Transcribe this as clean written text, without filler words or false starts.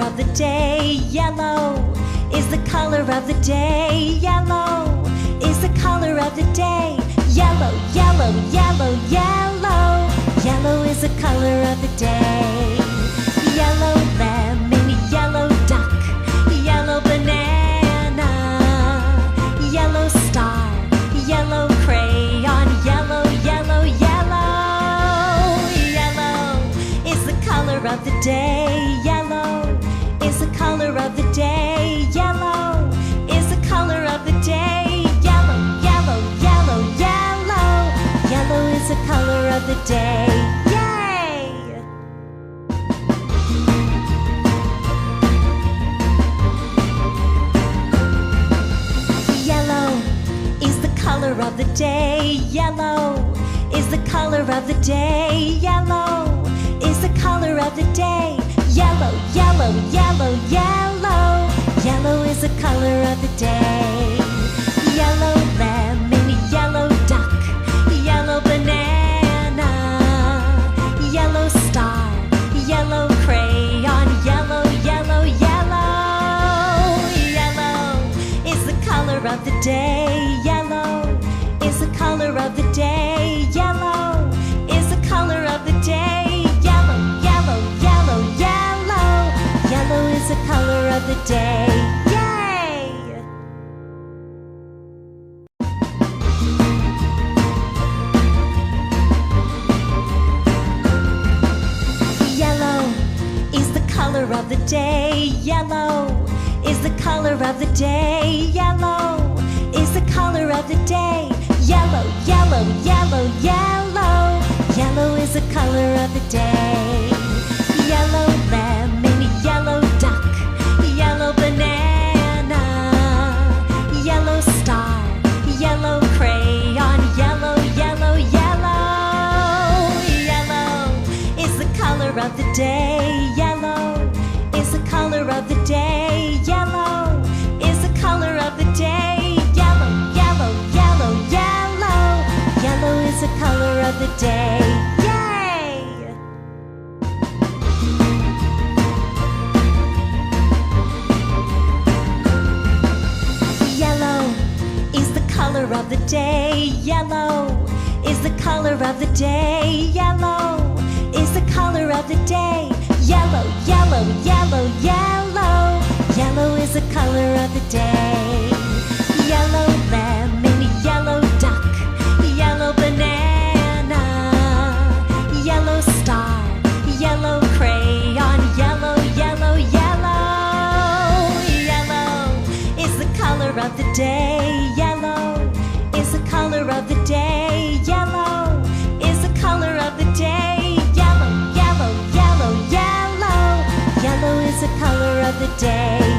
of the day. Yellow is the color of the day. Yellow is the color of the day. Yellow, yellow, yellow, yellow. Yellow is the color of the day. Yellow lemon, yellow duck, yellow banana, yellow star, yellow crayon, yellow, yellow, yellow. Yellow is the color of the day. Yellow is the color of the day. Yellow is the color of the day. Yellow, yellow, yellow, yellow. Yellow is the color of the day. Of the day. Yellow is the color of the day. Yellow is the color of the day. Yellow, yellow, yellow, yellow. Yellow is the color of the day. Yellow lemon, yellow duck, yellow banana, yellow star, yellow crayon, yellow, yellow, yellow. Yellow is the color of the day. Yellow is the color of the day. Yellow is the color of the day. Yellow, yellow, yellow, yellow. Yellow is the color of the day. Yay! Yellow is the color of the day. Yellow is the color of the day. Yellow is the color of the day. Yellow, yellow, yellow, yellow. Yellow is the color of the day. Yellow lemon, yellow duck, yellow banana, yellow star, yellow crayon, yellow, yellow, yellow. Yellow is the color of the day. Yellow is the color of the day. Yellow is the color of the day. Yellow is the color of the day. Yay! Yellow is the color of the day. Yellow is the color of the day. Yellow is the color of the day. Yellow, yellow, yellow, yellow. Yellow is the color of the day. Yellow lemon, yellow duck, yellow banana, yellow star, yellow crayon, yellow, yellow, yellow. Yellow is the color of the day. Yellow is the color of the day. Yellow is the color of the day. Yellow, yellow, yellow, yellow. Yellow is the color of the day.